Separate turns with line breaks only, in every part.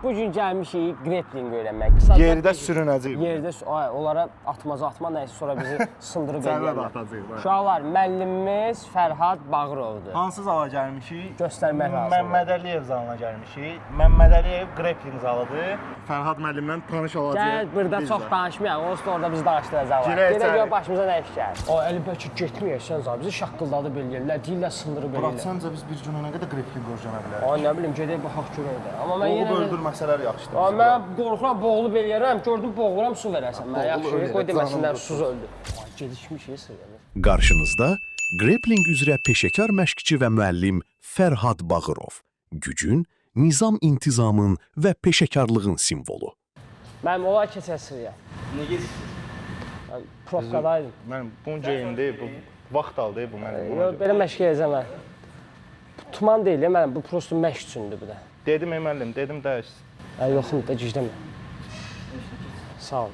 Bu gün gəlmişik grappling öyrənmək.
Yerdə sürünəcəyik.
Yerdə onlara atmaca atma nəysə sonra bizi sındırıb
Sənə də
eləyərlər.
atacağıq.
Uşaqlar, müəllimimiz Fərhad Bağırovdur.
Hansı zala gəlmişik?
Göstərmək lazımdır.
Məmməd Əliyev zalına gəlmişik. Məmməd Əliyev grappling zalıdır. Fərhad müəllimlə tanış olacağıq.
Gəl, burada çox danışmayaq, onsuz da orada bizi danışdıracaqlar. Gedə gör başımıza nə iş gəlir. O Əli Bəkir getməyəsən zə, bizi şaqqıldadıb eləyirlər, deyirlər sındırıb
Murat,
eləyirlər.
səncə biz bir günə nə qədər grappling öyrənə bilərik?
Ay nə bilim, gedək baxaq görək də. Amma mən yenə
öldürməsələr yaxşıdır.
Ay mən qorxuram, boğulub eləyərəm, gördüm boğuluram, su verərsən. Mən yaxşı, qoy deməsinlər, susuz öldü. Gedişmişik sırrını.
Qarşınızda grappling üzrə peşəkar məşqçi və müəllim Fərhad Bağırov. Gücün, nizam intizamın və peşəkarlığın simvolu.
Mənim olay keçər sırrıya.
Nə gedir?
Mən profkadaydım.
Mən bunun geyimdir, bu vaxt aldı bu mənim.
Yox, belə məşq edəcəm mən. Tuman deyil, mənim bu prosto məşq üçündür bu da.
Dedim müəllim, dedim dərs.
Yoxum da gicdəmə. Sağ ol.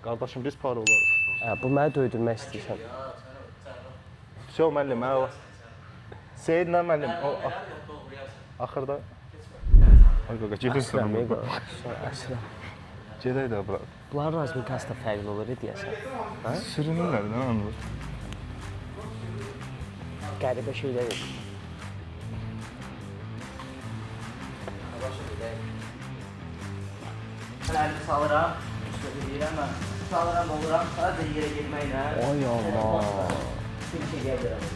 Qardaşım biz par olarıq.
Bu məni döydürmək istəyirsən.
Всё müəllim, mən Seyid nə müəllim? Axırda Ay qaqa gedirsən.
Əsrəm.
Gedək də bura.
Bunların razmikası da fərqli olur, deyəsən.
Hə? Sürünürlər, nə anlır?
Qəribə şeylər olur.
Mən əlimi salıram, üstədə deyirəm mən. Salıram, oluram, sadəcə yerə girməklə.
Ay Allah.
Bir şey gəlirəm.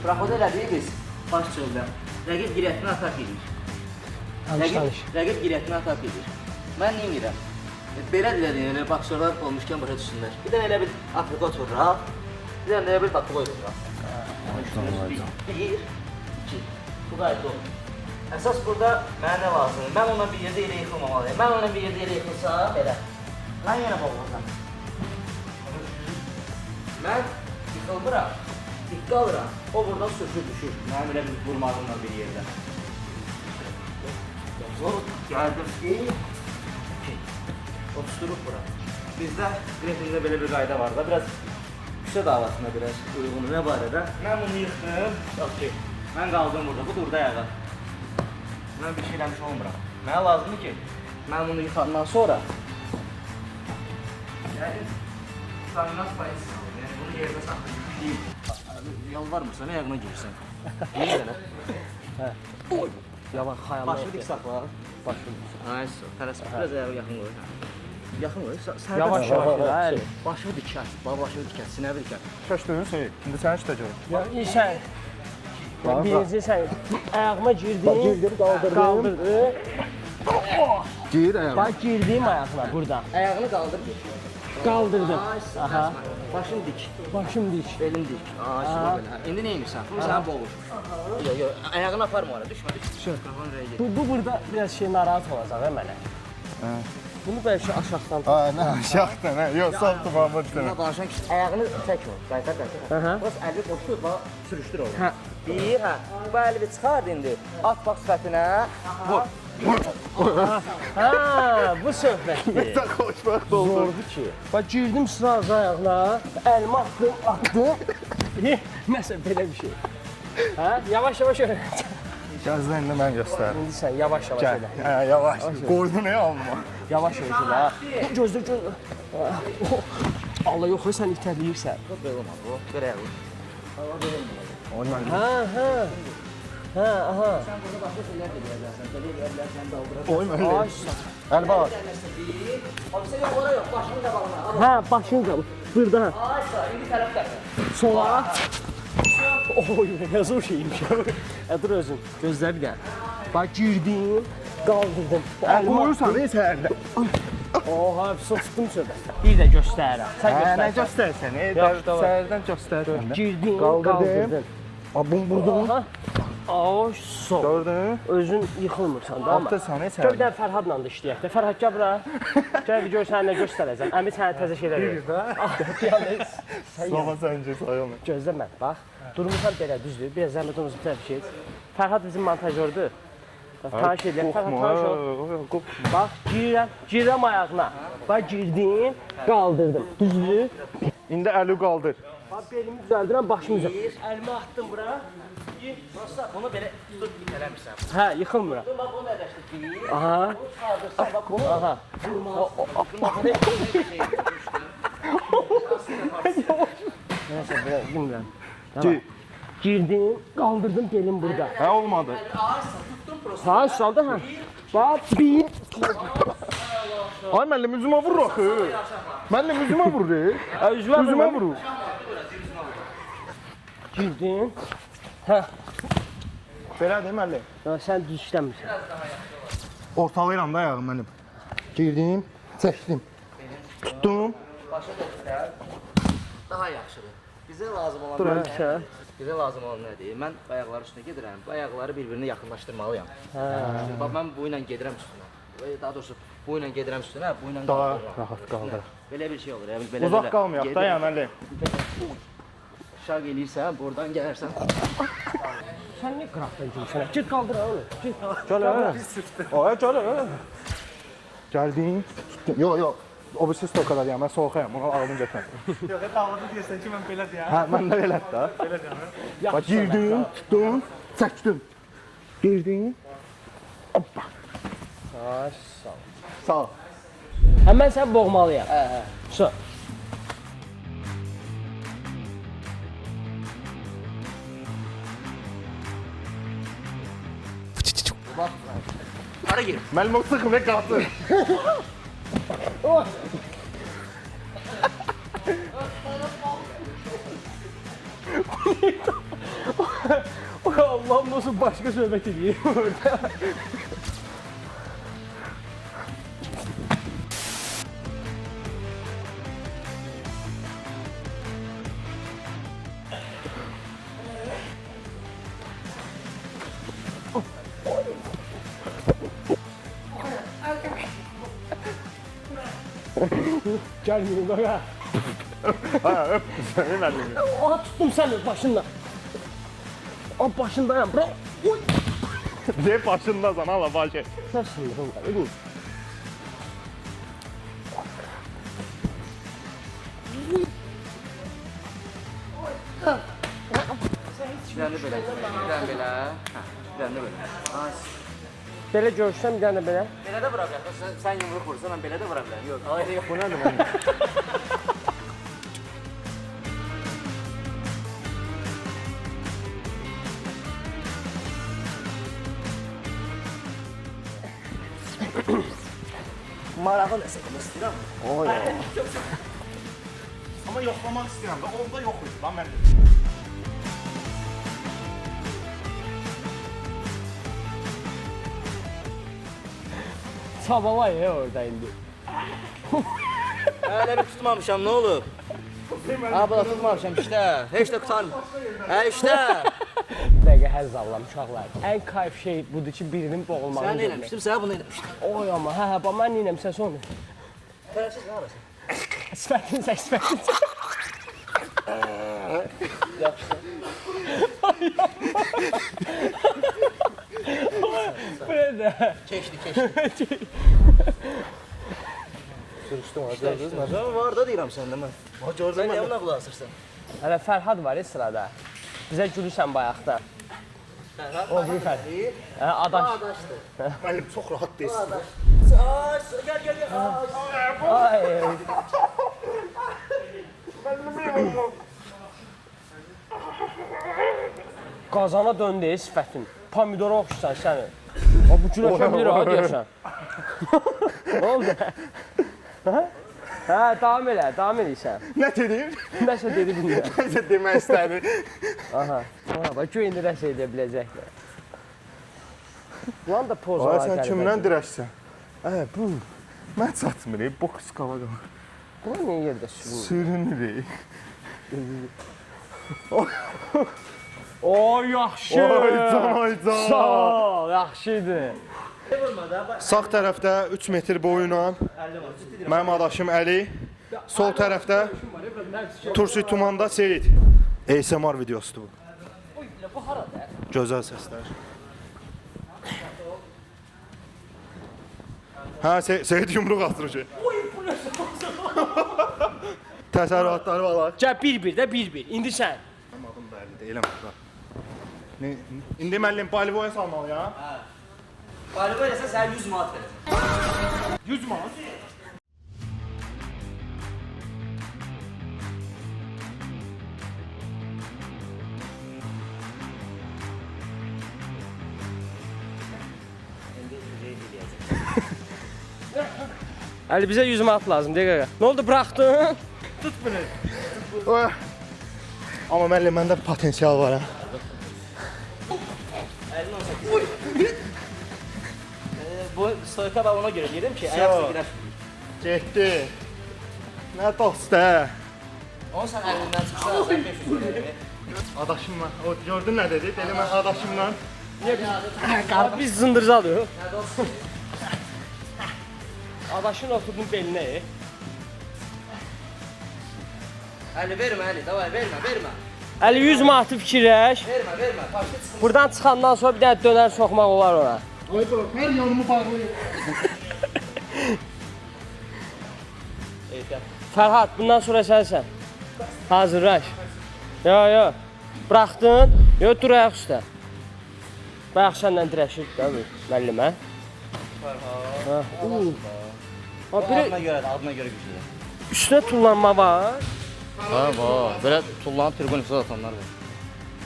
Proxoda elədik biz, baş çöldə. Rəqib girətini atak edir. Rəqib girətini atak edir. Mən nə edirəm? Belə deyilən, elə boksörlər olmuşkən başa düşsünlər. Bir dənə elə bir aprikot vururaq, bir dənə elə bir bakıboy vururaq. Bir, iki. Bu qayda olur. Əsas burada mənə nə lazımdır? Mən ona bir yerdə yerə yıxılmamalıyım. Mən ona bir yerdə yerə yıxılsam, belə. Mən yenə boğuluram. Mən yıxılmıram, diqqə alıram. O buradan sürüşür, düşür. Mənim elə bir vurmağımla bir yerdə. Gəldim, iki. Obsturub bura. Bizdə grapplingdə belə bir qayda var da, biraz küçə davasına biraz uyğun. Nə barədə? Mən bunu yıxdım. Yox ki, mən qaldım burada, bu durda ayağa. Mən bir şey eləmiş olmuram. Mənə lazımdır ki, mən bunu yıxandan sonra yəni, staminat payısı salım. Yəni, bunu yerdə saxlayayım. Yalvarmırsan, ayağına girsən. Yeni dənə.
Yavaş, xayallar.
Başını dik saxla.
Başını.
Ay, tələsmə. Biraz ayağı yaxın qoy. Yaxın qoy.
Yavaş, yavaş, əli.
Başını dikər. Başını dikər, sinəvi dikər.
Şaşdın Seyid. İndi səni işləyəcək.
Sən, birinci sən ayağıma girdin, qaldırdın.
Gir ayağına.
Bax, girdim ayağına buradan.
Ayağını qaldır.
Qaldırdım. Aha.
Başını dik.
Başım dik.
Belin dik. Ay, süper belə. İndi nə edirsən? Bu səni boğur. Yox, yox. Ayağını aparma ora. Düşmə, düşmə. Mikrofon rəyə get.
Bu burada biraz şey narahat olacaq mənə. Bunu bəlkə aşağıdan
Ha, nə aşağıdan, hə? Yox, sağ tutmamı istəmə.
Buna danışan kişi ayağını çək o. Qaytar, qaytar. Bax, əli boşdur, bax, sürüşdür onu. Bir, hə. Bu əli bir çıxart indi. At bax sifətinə. Vur.
Ha, bu söhbətdir.
Sən xoşbəxt oldun.
Zordur ki. Bax, girdim sıra ayağına, əlimi attım. Nəsə belə bir şey. Hə? Yavaş-yavaş öyrənəcəm.
Gözlə indi mən göstərim.
İndi sən yavaş-yavaş
Gəl.
elə.
Hə, yavaş. Qoynunu alma.
Yavaş-yavaş elə. Gözlə, gözlə. Allah yox, sən itələyirsən.
Belə olmadı bu. Belə ayaq.
Hə, hə. Hə, aha.
Sən burada başqa şeylər də deyə bilərsən. Belə deyə bilərsən, daldırırsan.
Oyma
Ay,
elə. Əl bax.
Abi sən yox, ora yox. Başını qabağına.
hə, başın qalır. Burada.
Ay, sağ, indi tərəfdə.
Sola. Oy, nə zor şeymiş. Dur özün, gözlə bir dənə. Bax, girdim, qaldırdım.
Qoyursan, nə səhərdə?
Oha, tutdum söhbət. Bir də göstərirəm. Sən
Hə, nə
göstər.
göstərsən?
Yaxşı, tamam.
Səhərdən göstərsən.
Girdim,
Qaldırdım.
qaldırdım.
Bum vurdun.
Aha. Ay, sol.
Gördün?
Özün yıxılmırsan da amma.
Atırsan, nə
Gör bir
səhərdə?
dənə Fərhadla da işləyək də. Fərhad, gəl bura. Gəl bir gör sənə nə göstərəcəm. Əmi sənə təzə şeylər verir.
Slava səncə sayılmır.
Gözlə mən, bax. Durmuşam belə, düzdür. Biraz zəhmət olmasa bir tərəf geç. Fərhad bizim montajyordur. Tanış edək. Fərhad tanış ol. Bax, girirəm ayağına. Bax, girdim, qaldırdım. Düzdür.
İndi əli qaldır.
Belimi düzəldirəm, başımı
Bir.
Əlimi atdım bura.
Dostlar, bunu belə tutub itələmirsən.
Hə, yıxılmıram.
Bax, bunu əyləşdir. Bir.
Aha.
Bunu qaldırsan, bax, bunu.
Aha. Nəysə, belə bilmirəm.
Ki,
Girdim, qaldırdım belim burada.
hə olmadı.
Ağırsa, tutdum prosta.
Ha, saldı ha. Bax, bir.
Ay müəllim üzümə vurur axı. Müəllim üzümə vurur. Üzümə vurur.
Girdim. Hə.
Belədir müəllim.
Sən düz işləmirsən.
Ortalayıram da ayağım mənim. Girdim, çəkdim. Tutdum.
Başa döndürər. Daha yaxşıdır. Bizə lazım olan
Dur,
Sən.
Bizə lazım olan nədir? Mən ayaqları üstünə gedirəm. Bu ayaqları bir-birinə yaxınlaşdırmalıyam. Bax mən bu ilə gedirəm üstünə. Daha doğrusu bu ilə gedirəm üstünə, bu ilə
Daha
qaldırıram.
rahat qaldı.
Belə bir şey olur. Yəni belə
Uzaq qalmayaq da ya müəllim.
Şaq eləyirsən, buradan gələrsən.
Sən niyə qıraqdan girsən? Git qaldır ha onu. Git.
Gəl hə. Ay gəl hə. Gəldim, tutdum. Yox. O bir ses o kadar ya. Mən soğuqayam. Ona ağlım getmədi.
Yox, dağladı deyirsən ki, mən belə deyəm.
Hə, mən də elədir də.
Belə deyəm.
Bax girdim, tutdum, çəkdim. Girdim. Hoppa.
Ay, sağ ol.
Sağ ol.
Həmən sən boğmalıyam.
Hə.
Su.
Hara gir?
Mənim o sıxım və qalsın.
Allah'ım nasıl başka söhbət edeyim orada. Gelmiyor bak ha.
Ha, öp səni müəllim.
Aha tuttum seni başından. Aa başındayım bro. Uy.
Ne başındasan hala bacı.
Sen sınırım var. Dur.
Bir dənə belə. Bir dənə belə. Hə, bir dənə belə. Ay.
Belə görürsəm bir dənə belə.
Belə də vura bilərsən. Sən yumruq vursan, mən belə də vura bilərəm. Yox, ayrı yox.
Bu nədir mənim?
Marağı nəsə demək istəyirəm.
Amma yoxlamaq istəyirəm də, onda yox idi lan mənim.
Çabalay ya orada indi.
Hələ bir tutmamışam, nə olub? Ha, bu da tutmamışam, işdə. Heç də qutarmır. Hə, işdə.
Dəqiqə həzz alıram uşaqlar. Ən kayf şey budur ki birinin boğulmağını
Sən nə eləmişdin? Sən bunu eləmişdin.
Oy amma hə bax mən nə eləmişəm sonra.
Tələsiz nə arasın?
Sifətin.
Yaxşı.
Bu nə də?
Keçdi.
Sürüşdüm ha, gördünüz mü?
Sən var da deyirəm səndə mən. Sən niyə buna qulaq asırsan?
Hələ Fərhad var ya sırada. Bizə gülürsən bayaqdan. O bir Fərhad. Hə, adaş.
Adaşdır.
Mənim çox rahat deyilsin.
Adaş. Gəl.
Ay. Qazana döndü sifətin. Pomidora oxşusan səni. O bu güləşə bilir ha deyəsən. Nə oldu? Hə, davam eləyirsən.
Nə dedim?
Nəsə dedi bilmirəm.
Nəsə demək istədi.
Aha. Bax göy indi rəsə edə biləcəklər. Ulan da poz
Ay
var.
sən kimdən dirəşsən? Bu. Mən çatmır, boks qala qala.
Buna niyə yerdə sürünür?
Sürünür.
O yaxşı.
Ay can.
Sağ ol, yaxşıydı.
Sağ tərəfdə 3 metr boyuyla mənim adaşım Əli. Sol tərəfdə Turşi Tumanda Seyid. ASMR videosudur bu.
Bu harada?
Gözəl səslər. Hə, Seyid yumruq atır ki. Təsərrüfatları var.
Gəl bir-bir də bir-bir. İndi sən.
Mənim adım bəlli deyiləm burada. İndi müəllim Balivoya salmalıyam.
Qaliba eləsə sənə 100 manat verəcəm.
100 manat.
Əli bizə 100 manat lazım deyə qaqa. Nə oldu buraxdın?
Amma müəllim məndə potensial var ha.
Bu stoyka ben ona göre dedim ki ayak üstü güneş.
Getdi. Nə dost hə?
Onu sen elinden çıksan sen 500 lira.
Adaşımla. O gördün nə dedi? Dedi mən adaşımla.
Biz zındırıcı alıyoruz. Adaşın oturdun beline.
Ali verme Ali, davay verme verme.
Əli 100 manatı fikirləş.
Verme verme. Başka çıkın.
Buradan çıxandan sonra bir dənə dönər soxmaq olar ona.
Ay bro, hər yanımı bağlayır.
Fərhad, bundan sonra sənsən. Hazırlaş. Yo. Buraxdın. Yo, dur ayaq üstə. Bayaq səndən dirəşir də bu müəllimə. Fərhad.
Adına göre de adına göre güçlü.
Üstünə tullanma var.
Ha var. Böyle tullanıp tribün üstüne atanlar var.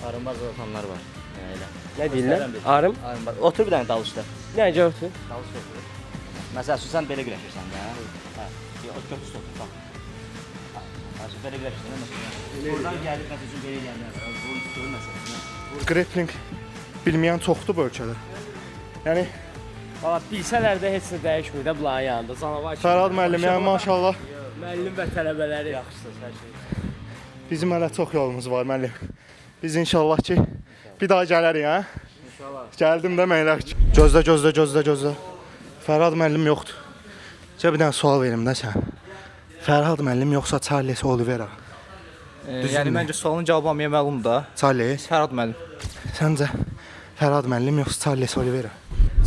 Arınmaz atanlar var. Öyle.
Nə deyirlər? Arım.
Arınmaz. Otur bir tane dal üstə.
Necə otur?
Dal üstə otur. Mesela sen böyle güreşirsən də. Ha. O kötü üstə otur. Bak. Ha, böyle güreşirsən mesela. Buradan gelip mesela üçün belə eləyənlər var. Bunu tutur mesela.
Grappling bilməyən çoxdur bu ölkədə. Yəni
Valla bilsələr də heç nə dəyişmir də bunların yanında. Canavar kimi.
Fərhad müəllim, yəni maşallah
Müəllim və tələbələri yaxşısınız hər şey.
bizim hələ çox yolumuz var müəllim. Biz inşallah ki bir daha gələrik ha.
İnşallah.
Gəldim də məylər. Gözlə. Fərhad müəllim yoxdur. Sizə bir dənə sual verim də sən. Fərhad müəllim yoxsa Charles Oliveira?
Yəni məncə sualın cavabı hamıya məlumdur da.
Charles,
Fərhad müəllim.
səncə Fərhad müəllim yoxsa Charles Oliveira?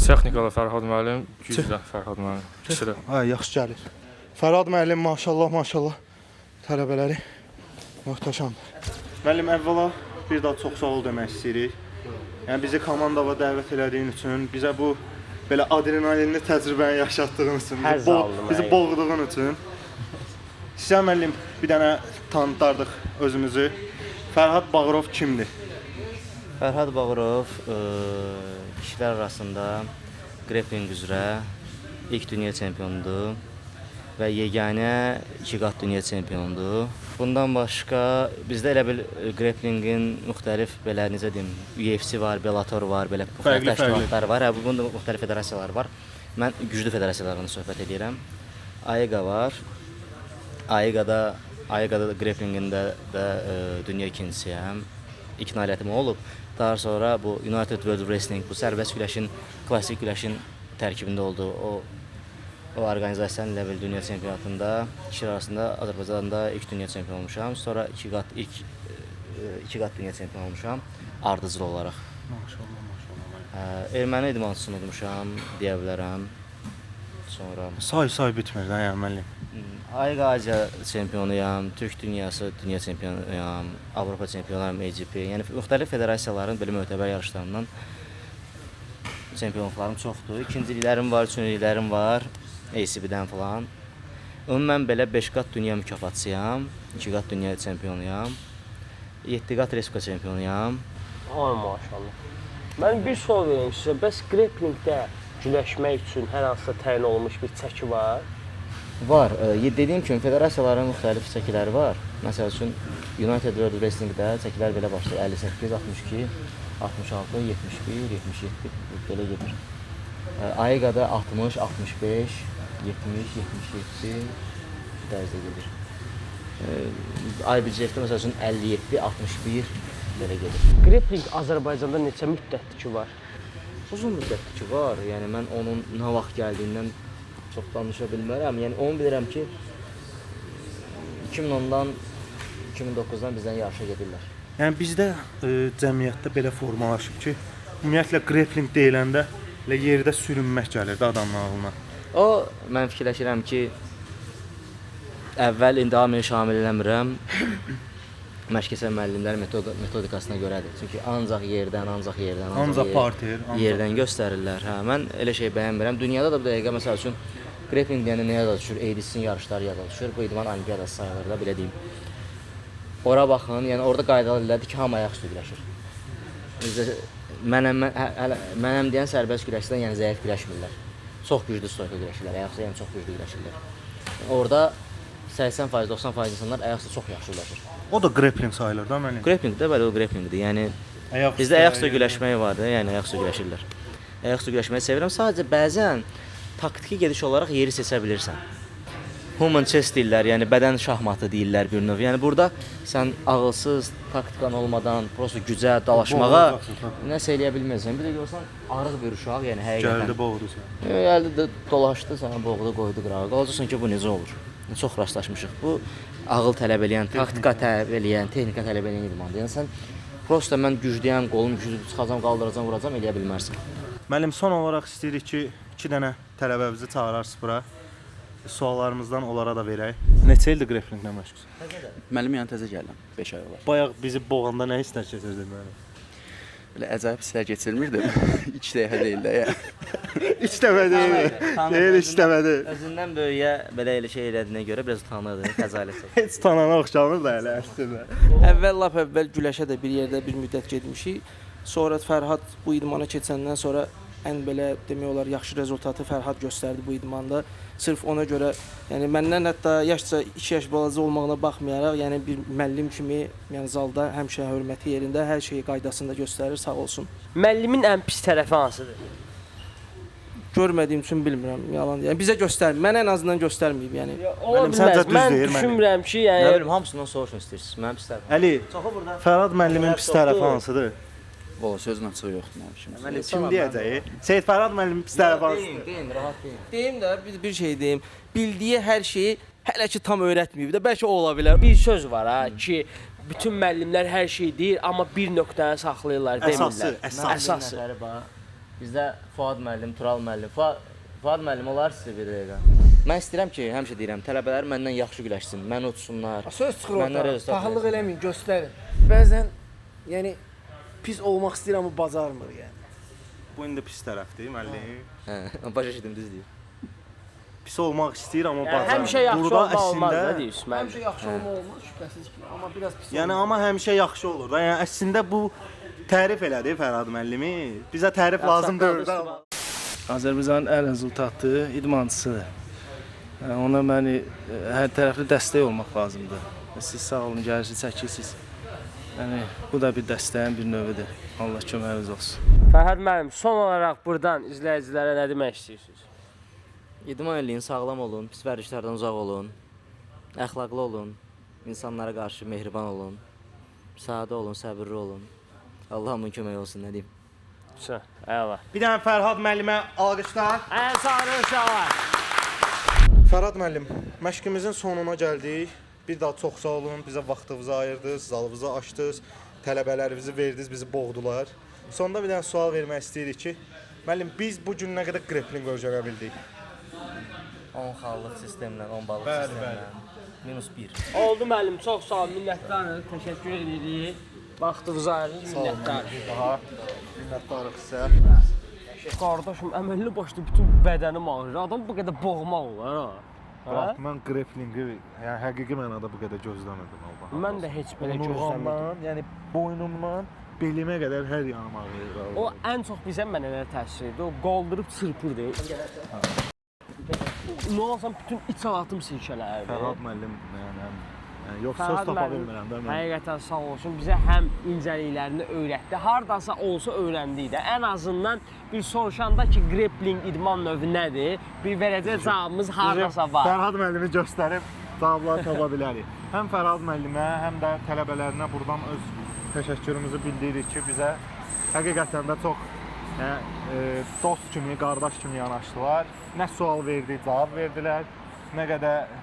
Texnikalı Fərhad müəllim, güclə Fərhad müəllim. İkisi də.
Ha, yaxşı gəlir. Fərhad müəllim maşallah tələbələri möhtəşəmdir. Müəllim əvvəla bir daha çox sağ ol demək istəyirik. Yəni bizi komandava dəvət elədiyin üçün, bizə bu belə adrenalinli təcrübəni yaşatdığın üçün,
Həzz aldım,
bizi
əgər.
boğduğun üçün. Sizə müəllim bir dənə tanıtardıq özümüzü. Fərhad Bağırov kimdir?
Fərhad Bağırov kişilər arasında grappling üzrə ilk dünya çempionudur və yeganə 2 qat dünya çempionudur. Bundan başqa bizdə elə bil grapplingin müxtəlif belə necə deyim, UFC var, Bellator var, belə
Fərqli.
təşkilatlar var. Hə, bunda müxtəlif federasiyalar var. Mən güclü federasiyalardan söhbət edirəm. AIGA var. AIGA-da grapplingində də dünya ikincisiyəm. İlk nailiyyətim olub. Daha sonra bu United World Wrestling, bu sərbəst güləşin, klassik güləşin tərkibində olduğu o orqanizasiyanın ilə bir dünya çempionatında kişilər arasında Azərbaycanda ilk dünya çempionu olmuşam. Sonra 2 qat dünya çempionu olmuşam ardıcıl olaraq. Maşallah. Erməni idmançısını udmuşam deyə bilərəm. Sonra
Say bitmir də yəni müəllim.
AIGA Asiya çempionuyam, Türk dünyası dünya çempionuyam, Avropa çempionuyam, AGP. Yəni müxtəlif federasiyaların belə mötəbər yarışlarından çempionluqlarım çoxdur. İkinciliklərim var, üçüncülüklərim var, ACB-dən falan. Ümumən belə 5 qat dünya mükafatçıyam, 2 qat dünya çempionuyam, 7 qat Respublika çempionuyam.
Ay maşallah. Mən bir sual vereyim sizə. Bəs grapplingdə güləşmək üçün hər hansısa təyin olunmuş bir çəki var?
Var. Dediyim kimi federasiyaların müxtəlif çəkiləri var. Məsəl üçün United World Wrestling-də çəkilər belə başlayır. 58, 62, 66, 71, 77 belə gedir. AIGA-da 60, 65, 70, 77 dərzdə gedir. IBJF-də məsəl üçün 57, 61 belə gedir.
Grappling Azərbaycanda neçə müddətdir ki var?
Uzun müddətdir ki var. Yəni mən onun nə vaxt gəldiyindən çox danışa bilmərəm. Yəni onu bilirəm ki 2010-dan 2009-dan bizdən yarışa gedirlər.
Yəni bizdə cəmiyyətdə belə formalaşıb ki, ümumiyyətlə grappling deyiləndə elə yerdə sürünmək gəlir də adamın ağlına.
O mən fikirləşirəm ki əvvəl indi hamını şamil eləmirəm. Məşqçi müəllimlər metodikasına görədir. Çünki ancaq yerdən yerdən göstərirlər. Hə, mən elə şey bəyənmirəm. Dünyada da bu dəqiqə məsəl üçün grappling deyəndə nə yada düşür? ADC-in yarışları yada düşür. Bu idman olimpiyadası sayılır da, belə deyim. Ora baxın, yəni orada qaydalar elədir ki, hamı ayaq üstə güləşir. Mənəm deyən sərbəst güləşçilər, yəni zəif güləşmirlər. Çox güclü stoyka güləşirlər, ayaq üstə yəni çox güclü güləşirlər. Orada 80%, 90% insanlar ayaq üstə çox yaxşı güləşir.
O da grappling sayılır da mənim.
Grappling də bəli, o grappling-dir. Yəni bizdə ayaq üstə güləşmək var da, yəni ayaq üstə güləşirlər. Ayaq üstə güləşməyi sevirəm. Sadəcə bəzən taktiki gediş olaraq yeri seçə bilirsən. Human chess deyirlər, yəni bədən şahmatı deyirlər bir növ. Yəni burada sən ağılsız, taktikan olmadan, prosta gücə, dalaşmağa nəsə eləyə bilməzsən. Bir də görsən arıq bir uşaq, yəni həqiqətən.
Gəldi boğdu sən.
Gəldi də dolaşdı, sənə boğdu, qoydu qırağa. Qalacaqsan ki, bu necə olur? Çox rastlaşmışıq. Bu ağıl tələb eləyən, taktika tələb eləyən, texnika tələb eləyən idmandır. Yəni sən prosta mən güclüyəm, qolum güclü çıxacam, qaldıracam, vuracam, eləyə bilmərsən.
Müəllim, son olaraq istəyirik ki, 2 dənə tələbəmizi çağırarsınız bura. Suallarımızdan onlara da verək. Neçə ildir grapplinglə məşğulsunuz?
Müəllim yəni təzə gəldim, 5 ay olar.
Bayaq bizi boğanda nə hisslər keçirdin müəllim?
Belə əcaib hisslər keçirmirdim. 2 dəfə deyil də ya.
3 dəfə deyil. Deyil 3 dəfə deyil.
Özündən böyüyə belə elə şey elədiyinə görə biraz utanırdı, xəcalət çəkdi.
Heç tanana oxşamır da elə əslində.
Lap əvvəl güləşə də bir yerdə bir müddət getmişik. Sonra Fərhad bu idmana keçəndən sonra ən belə demək olar yaxşı rezultatı Fərhad göstərdi bu idmanda. Sırf ona görə, yəni məndən hətta yaşca 2 yaş balaca olmağına baxmayaraq, yəni bir müəllim kimi, yəni zalda həmişə hörməti yerində, hər şeyi qaydasında göstərir, sağ olsun.
Müəllimin ən pis tərəfi hansıdır?
Görmədiyim üçün bilmirəm, yalan. Yəni bizə göstərmir. Mən ən azından göstərməyib, yəni.
Ola bilməz. Mən düşünmürəm ki,
Nə
yəni
bilim, hamısından soruşun istəyirsiniz. Mənim pis tərəfim.
Əli, Fərhad müəllimin pis tərəfi hansıdır?
Valla sözün açığı yoxdur mənim kimi.
Müəllim kim deyəcək? Seyid Fərhad müəllimin pis tərəfi hansıdır?
Deyin, rahat deyin.
Deyim də bir şey deyim. Bildiyi hər şeyi hələ ki tam öyrətməyib də, bəlkə o ola bilər.
bir söz var ha ki, bütün müəllimlər hər şey deyir, amma bir nöqtəni saxlayırlar demirlər.
Əsası.
Nəfəri bax. Bizdə Fuad müəllim, Tural müəllim. Fuad müəllim olar sizə bir dəqiqə. Mən istəyirəm ki, həmişə deyirəm, tələbələr məndən yaxşı güləşsin, məni utsunlar.
Söz çıxır orada. Pahalılıq eləməyin, göstərin.
Bəzən yəni pis olmaq istəyir amma bacarmır yəni.
Bu indi pis tərəfdir müəllim.
Hə, başa düşdüm, düz deyir.
Pis olmaq istəyir amma bacarmır.
Həmişə yaxşı olmaq olmaz da deyirsən.
Həmişə yaxşı olma olmaz şübhəsiz ki, amma biraz pis.
Yəni amma həmişə yaxşı olur da. Yəni əslində bu tərif elədi Fərhad müəllimi. Bizə tərif lazım deyil də.
Azərbaycanın ən rezultatlı idmançısıdır. Ona məni hər tərəfli dəstək olmaq lazımdır. Siz sağ olun, gəlirsiniz, çəkirsiniz. Yəni bu da bir dəstəyin bir növüdür. Allah köməyiniz olsun.
Fərhad müəllim, son olaraq burdan izləyicilərə nə demək istəyirsiniz?
İdman eləyin, sağlam olun, pis vərdişlərdən uzaq olun, əxlaqlı olun, insanlara qarşı mehriban olun, sadə olun, səbirli olun. Allah hamının kömək olsun, nə deyim.
Əla.
Bir dənə Fərhad müəllimə alqışlar.
Ən sarı uşaqlar.
Fərhad müəllim, məşqimizin sonuna gəldik. Bir daha çox sağ olun, bizə vaxtınızı ayırdınız, zalınızı açdınız, tələbələrinizi verdiniz, bizi boğdular. Sonda bir dənə sual vermək istəyirik ki, müəllim, biz bu gün nə qədər grappling öyrənə bildik?
10 xallıq sistemlə, 10 balıq sistemlə, -1.
Oldu müəllim, çox sağ olun, minnətdarıq, təşəkkür edirik. Vaxtınızı ayırdınız, minnətdarıq.
Minnətdarıq sizə.
Qardaşım, əməlli başlı bütün bədənim ağrır. Adam bu qədər boğmaq olar ha.
Mən grapplingi, yəni həqiqi mənada bu qədər gözləmirdim Allah.
Mən də heç belə gözləmirdim.
Yəni boynumdan belimə qədər hər yanım ağrıyır.
O ən çox bizə mənə nə təsir edir? O qaldırıb çırpırdı. Nə olsam bütün iç alatım silkələrdi.
Fərhad müəllim, yəni yox söz tapa bilmirəm də mən.
Həqiqətən sağ olsun, bizə həm incəliklərini öyrətdi, hardasa olsa öyrəndik də. Ən azından bir soruşanda ki, grappling idman növü nədir, bir verəcək cavabımız hardasa var.
Fərhad müəllimi göstərib cavablar tapa bilərik. Həm Fərhad müəllimə, həm də tələbələrinə buradan öz təşəkkürümüzü bildiririk ki, bizə həqiqətən də çox dost kimi, qardaş kimi yanaşdılar. Nə sual verdi, cavab verdilər, nə qədər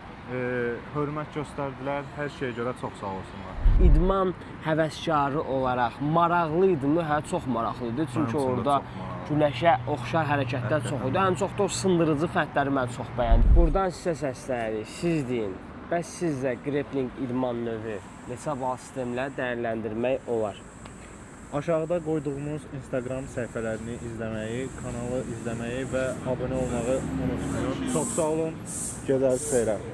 hörmət göstərdilər, hər şeyə görə çox sağ olsunlar.
İdman həvəskarı olaraq maraqlı idimi? Hə, çox maraqlı idi. Çünki orada güləşə oxşar hərəkətlər çox idi. Ən çox da o sındırıcı fəndləri mən çox bəyəndim. Buradan sizə səslənirik. Siz deyin, Bəs sizcə grappling idman növü neçə bal sistemlə dəyərləndirmək olar?
Aşağıda qoyduğumuz Instagram səhifələrini izləməyi, kanalı izləməyi və abunə olmağı unutmayın. Çox sağ olun. Gözəl seyirlər.